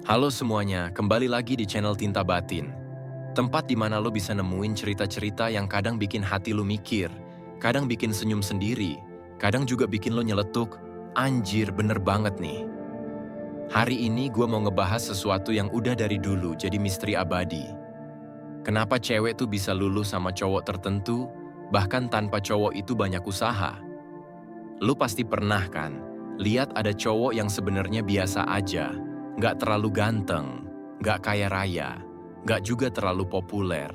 Halo semuanya, kembali lagi di channel Tinta Batin. Tempat di mana lo bisa nemuin cerita-cerita yang kadang bikin hati lo mikir, kadang bikin senyum sendiri, kadang juga bikin lo nyeletuk, anjir bener banget nih. Hari ini gue mau ngebahas sesuatu yang udah dari dulu jadi misteri abadi. Kenapa cewek tuh bisa luluh sama cowok tertentu, bahkan tanpa cowok itu banyak usaha? Lu pasti pernah kan, lihat ada cowok yang sebenarnya biasa aja, nggak terlalu ganteng, nggak kaya raya, nggak juga terlalu populer.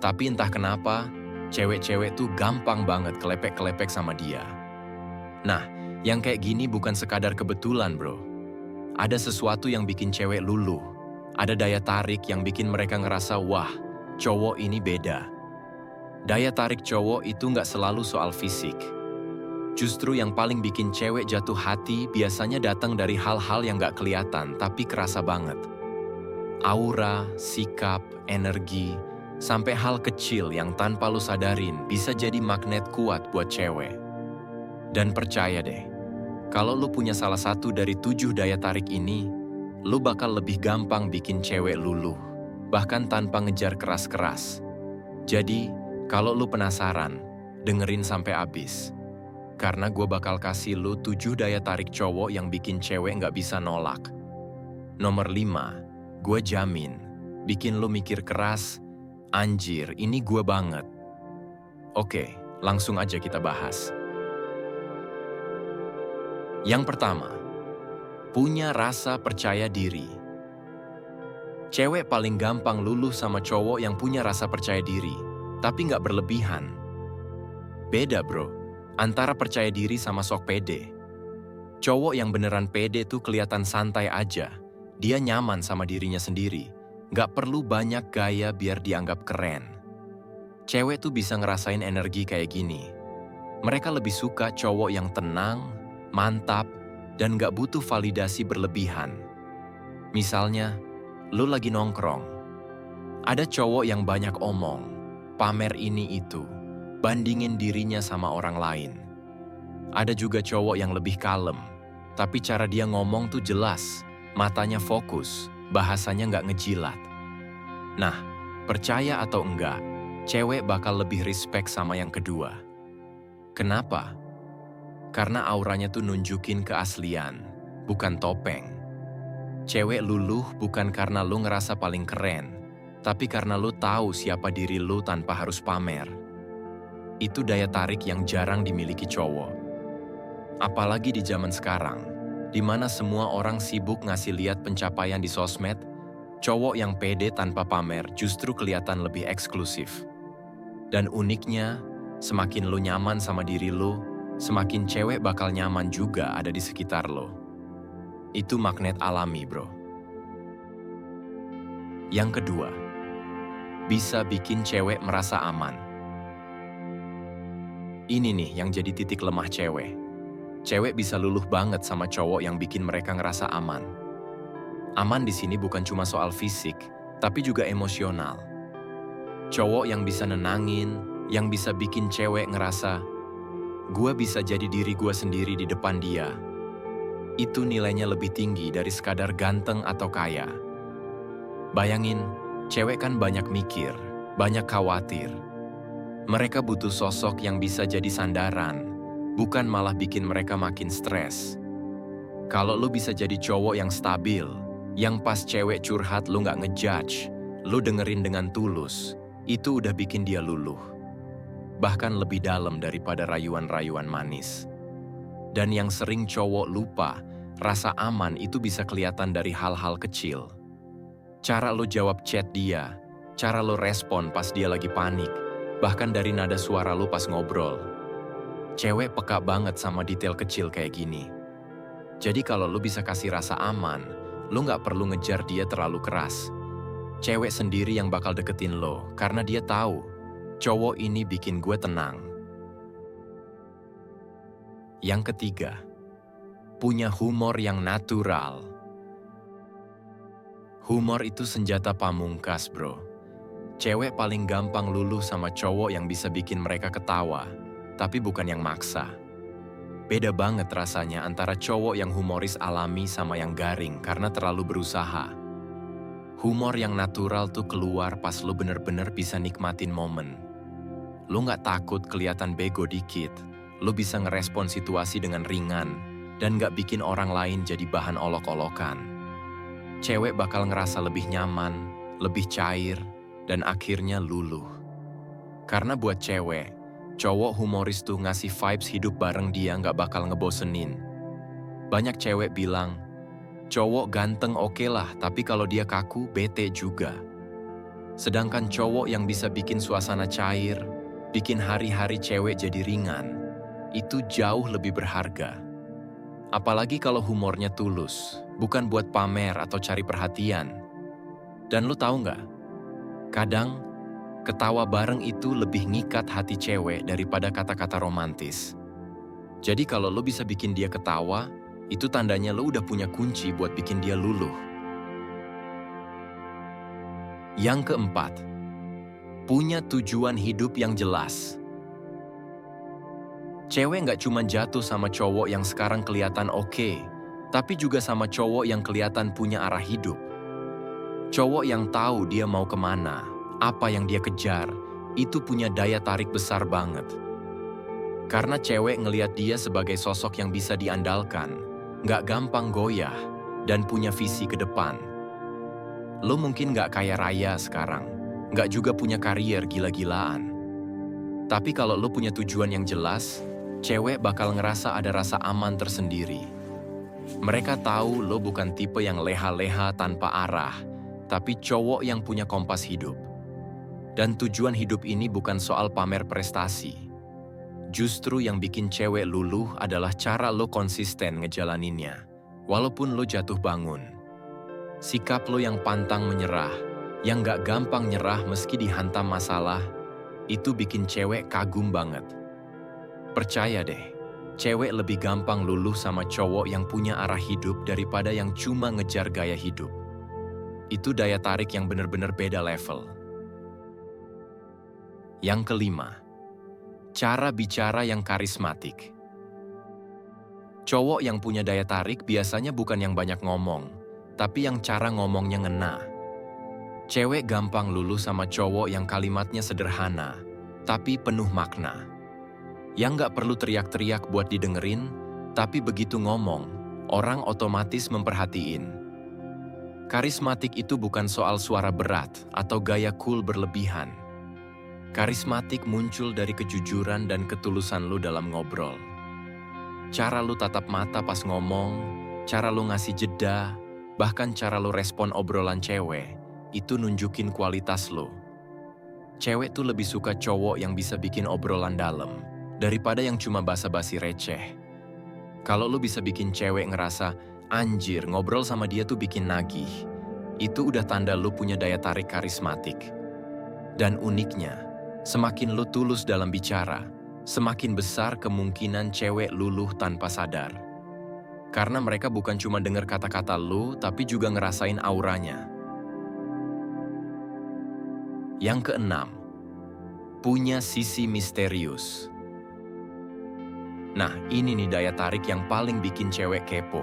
Tapi entah kenapa, cewek-cewek tuh gampang banget kelepek-kelepek sama dia. Nah, yang kayak gini bukan sekadar kebetulan bro. Ada sesuatu yang bikin cewek luluh. Ada daya tarik yang bikin mereka ngerasa, wah, cowok ini beda. Daya tarik cowok itu nggak selalu soal fisik. Justru yang paling bikin cewek jatuh hati biasanya datang dari hal-hal yang gak kelihatan tapi kerasa banget. Aura, sikap, energi, sampai hal kecil yang tanpa lu sadarin bisa jadi magnet kuat buat cewek. Dan percaya deh, kalau lu punya salah satu dari 7 daya tarik ini, lu bakal lebih gampang bikin cewek luluh, bahkan tanpa ngejar keras-keras. Jadi, kalau lu penasaran, dengerin sampai habis. Karena gue bakal kasih lu 7 daya tarik cowok yang bikin cewek nggak bisa nolak. Nomor 5, gue jamin, bikin lu mikir keras, anjir ini gue banget. Oke, langsung aja kita bahas. Yang pertama, punya rasa percaya diri. Cewek paling gampang luluh sama cowok yang punya rasa percaya diri, tapi nggak berlebihan. Beda bro, antara percaya diri sama sok pede. Cowok yang beneran pede tuh kelihatan santai aja. Dia nyaman sama dirinya sendiri. Gak perlu banyak gaya biar dianggap keren. Cewek tuh bisa ngerasain energi kayak gini. Mereka lebih suka cowok yang tenang, mantap, dan gak butuh validasi berlebihan. Misalnya, lu lagi nongkrong. Ada cowok yang banyak omong, pamer ini itu, bandingin dirinya sama orang lain. Ada juga cowok yang lebih kalem, tapi cara dia ngomong tuh jelas, matanya fokus, bahasanya nggak ngejilat. Nah, percaya atau enggak, cewek bakal lebih respect sama yang kedua. Kenapa? Karena auranya tuh nunjukin keaslian, bukan topeng. Cewek luluh bukan karena lu ngerasa paling keren, tapi karena lu tahu siapa diri lu tanpa harus pamer. Itu daya tarik yang jarang dimiliki cowok. Apalagi di zaman sekarang, di mana semua orang sibuk ngasih lihat pencapaian di sosmed, cowok yang pede tanpa pamer justru kelihatan lebih eksklusif. Dan uniknya, semakin lu nyaman sama diri lu, semakin cewek bakal nyaman juga ada di sekitar lo. Itu magnet alami, bro. Yang kedua, bisa bikin cewek merasa aman. Ini nih yang jadi titik lemah cewek. Cewek bisa luluh banget sama cowok yang bikin mereka ngerasa aman. Aman di sini bukan cuma soal fisik, tapi juga emosional. Cowok yang bisa nenangin, yang bisa bikin cewek ngerasa, gua bisa jadi diri gua sendiri di depan dia. Itu nilainya lebih tinggi dari sekadar ganteng atau kaya. Bayangin, cewek kan banyak mikir, banyak khawatir. Mereka butuh sosok yang bisa jadi sandaran, bukan malah bikin mereka makin stres. Kalau lu bisa jadi cowok yang stabil, yang pas cewek curhat lu nggak ngejudge, lu dengerin dengan tulus, itu udah bikin dia luluh. Bahkan lebih dalam daripada rayuan-rayuan manis. Dan yang sering cowok lupa, rasa aman itu bisa kelihatan dari hal-hal kecil. Cara lu jawab chat dia, cara lu respon pas dia lagi panik, bahkan dari nada suara lu pas ngobrol. Cewek peka banget sama detail kecil kayak gini. Jadi kalau lu bisa kasih rasa aman, lu nggak perlu ngejar dia terlalu keras. Cewek sendiri yang bakal deketin lo, karena dia tahu, cowok ini bikin gue tenang. Yang ketiga, punya humor yang natural. Humor itu senjata pamungkas, bro. Cewek paling gampang luluh sama cowok yang bisa bikin mereka ketawa, tapi bukan yang maksa. Beda banget rasanya antara cowok yang humoris alami sama yang garing karena terlalu berusaha. Humor yang natural tuh keluar pas lo bener-bener bisa nikmatin momen. Lo nggak takut kelihatan bego dikit, lo bisa ngerespon situasi dengan ringan, dan nggak bikin orang lain jadi bahan olok-olokan. Cewek bakal ngerasa lebih nyaman, lebih cair, dan akhirnya luluh. Karena buat cewek, cowok humoris tuh ngasih vibes hidup bareng dia nggak bakal ngebosenin. Banyak cewek bilang, cowok ganteng oke lah, tapi kalau dia kaku, bete juga. Sedangkan cowok yang bisa bikin suasana cair, bikin hari-hari cewek jadi ringan, itu jauh lebih berharga. Apalagi kalau humornya tulus, bukan buat pamer atau cari perhatian. Dan lu tahu nggak? Kadang, ketawa bareng itu lebih ngikat hati cewek daripada kata-kata romantis. Jadi kalau lu bisa bikin dia ketawa, itu tandanya lu udah punya kunci buat bikin dia luluh. Yang keempat, punya tujuan hidup yang jelas. Cewek nggak cuma jatuh sama cowok yang sekarang kelihatan oke, tapi juga sama cowok yang kelihatan punya arah hidup. Cowok yang tahu dia mau kemana, apa yang dia kejar, itu punya daya tarik besar banget. Karena cewek ngelihat dia sebagai sosok yang bisa diandalkan, nggak gampang goyah, dan punya visi ke depan. Lo mungkin nggak kaya raya sekarang, nggak juga punya karier gila-gilaan. Tapi kalau lo punya tujuan yang jelas, cewek bakal ngerasa ada rasa aman tersendiri. Mereka tahu lo bukan tipe yang leha-leha tanpa arah, tapi cowok yang punya kompas hidup. Dan tujuan hidup ini bukan soal pamer prestasi. Justru yang bikin cewek luluh adalah cara lo konsisten ngejalaninnya, walaupun lo jatuh bangun. Sikap lo yang pantang menyerah, yang gak gampang nyerah meski dihantam masalah, itu bikin cewek kagum banget. Percaya deh, cewek lebih gampang luluh sama cowok yang punya arah hidup daripada yang cuma ngejar gaya hidup. Itu daya tarik yang bener-bener beda level. Yang kelima, cara bicara yang karismatik. Cowok yang punya daya tarik biasanya bukan yang banyak ngomong, tapi yang cara ngomongnya ngena. Cewek gampang luluh sama cowok yang kalimatnya sederhana, tapi penuh makna. Yang gak perlu teriak-teriak buat didengerin, tapi begitu ngomong, orang otomatis memperhatiin. Karismatik itu bukan soal suara berat atau gaya cool berlebihan. Karismatik muncul dari kejujuran dan ketulusan lu dalam ngobrol. Cara lu tatap mata pas ngomong, cara lu ngasih jeda, bahkan cara lu respon obrolan cewek, itu nunjukin kualitas lu. Cewek tuh lebih suka cowok yang bisa bikin obrolan dalam, daripada yang cuma basa-basi receh. Kalau lu bisa bikin cewek ngerasa, anjir ngobrol sama dia tuh bikin nagih, itu udah tanda lu punya daya tarik karismatik. Dan uniknya, semakin lu tulus dalam bicara, semakin besar kemungkinan cewek luluh tanpa sadar. Karena mereka bukan cuma dengar kata-kata lu, tapi juga ngerasain auranya. Yang keenam, punya sisi misterius. Nah, ini nih daya tarik yang paling bikin cewek kepo.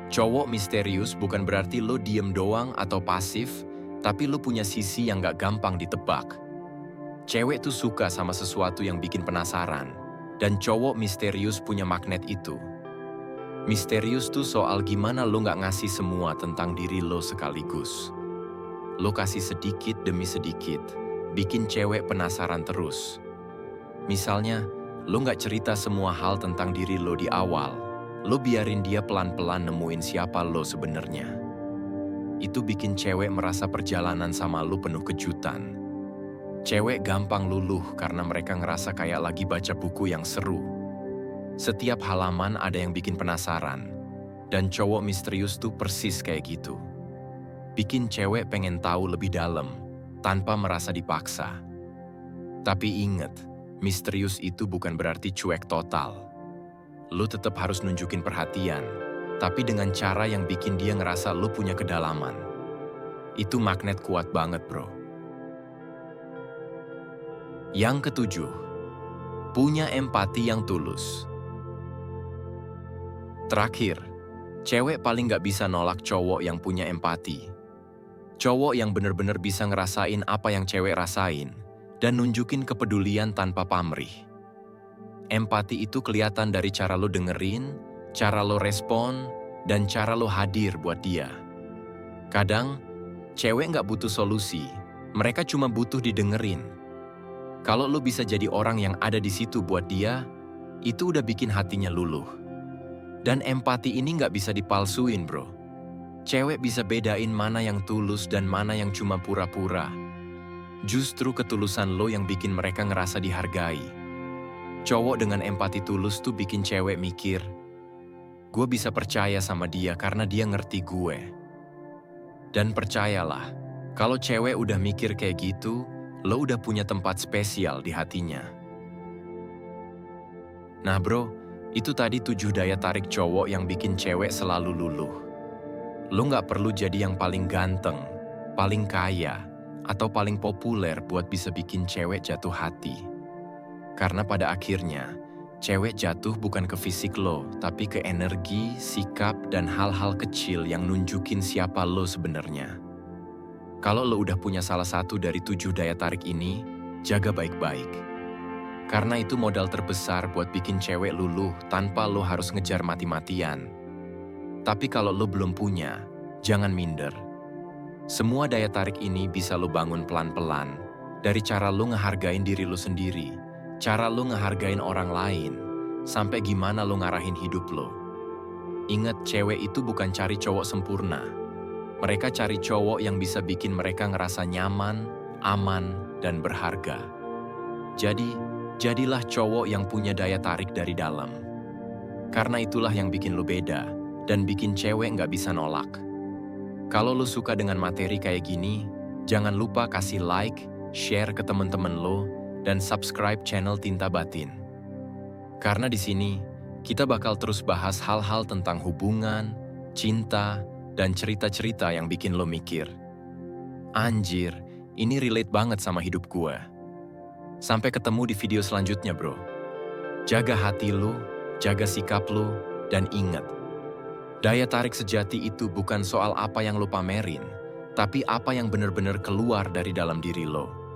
Cowok misterius bukan berarti lo diem doang atau pasif, tapi lo punya sisi yang gak gampang ditebak. Cewek tuh suka sama sesuatu yang bikin penasaran, dan cowok misterius punya magnet itu. Misterius tuh soal gimana lo gak ngasih semua tentang diri lo sekaligus. Lo kasih sedikit demi sedikit, bikin cewek penasaran terus. Misalnya, lo gak cerita semua hal tentang diri lo di awal, lo biarin dia pelan-pelan nemuin siapa lo sebenarnya. Itu bikin cewek merasa perjalanan sama lo penuh kejutan. Cewek gampang luluh karena mereka ngerasa kayak lagi baca buku yang seru. Setiap halaman ada yang bikin penasaran, dan cowok misterius tuh persis kayak gitu. Bikin cewek pengen tahu lebih dalam, tanpa merasa dipaksa. Tapi inget, misterius itu bukan berarti cuek total. Lu tetap harus nunjukin perhatian, tapi dengan cara yang bikin dia ngerasa lu punya kedalaman. Itu magnet kuat banget, bro. Yang ketujuh, punya empati yang tulus. Terakhir, cewek paling gak bisa nolak cowok yang punya empati. Cowok yang bener-bener bisa ngerasain apa yang cewek rasain dan nunjukin kepedulian tanpa pamrih. Empati itu kelihatan dari cara lo dengerin, cara lo respon, dan cara lo hadir buat dia. Kadang, cewek nggak butuh solusi, mereka cuma butuh didengerin. Kalau lo bisa jadi orang yang ada di situ buat dia, itu udah bikin hatinya luluh. Dan empati ini nggak bisa dipalsuin, bro. Cewek bisa bedain mana yang tulus dan mana yang cuma pura-pura. Justru ketulusan lo yang bikin mereka ngerasa dihargai. Cowok dengan empati tulus tuh bikin cewek mikir, gue bisa percaya sama dia karena dia ngerti gue. Dan percayalah, kalau cewek udah mikir kayak gitu, lo udah punya tempat spesial di hatinya. Nah bro, itu tadi 7 daya tarik cowok yang bikin cewek selalu luluh. Lo nggak perlu jadi yang paling ganteng, paling kaya, atau paling populer buat bisa bikin cewek jatuh hati. Karena pada akhirnya, cewek jatuh bukan ke fisik lo, tapi ke energi, sikap, dan hal-hal kecil yang nunjukin siapa lo sebenarnya. Kalau lo udah punya salah satu dari 7 daya tarik ini, jaga baik-baik. Karena itu modal terbesar buat bikin cewek luluh tanpa lo harus ngejar mati-matian. Tapi kalau lo belum punya, jangan minder. Semua daya tarik ini bisa lo bangun pelan-pelan, dari cara lo ngehargain diri lo sendiri, cara lo ngehargain orang lain, sampai gimana lo ngarahin hidup lo. Ingat, cewek itu bukan cari cowok sempurna. Mereka cari cowok yang bisa bikin mereka ngerasa nyaman, aman, dan berharga. Jadi, jadilah cowok yang punya daya tarik dari dalam. Karena itulah yang bikin lo beda, dan bikin cewek nggak bisa nolak. Kalau lo suka dengan materi kayak gini, jangan lupa kasih like, share ke temen-temen lo, dan subscribe channel Tinta Batin. Karena di sini, kita bakal terus bahas hal-hal tentang hubungan, cinta, dan cerita-cerita yang bikin lo mikir. Anjir, ini relate banget sama hidup gue. Sampai ketemu di video selanjutnya, bro. Jaga hati lo, jaga sikap lo, dan ingat, daya tarik sejati itu bukan soal apa yang lo pamerin, tapi apa yang benar-benar keluar dari dalam diri lo.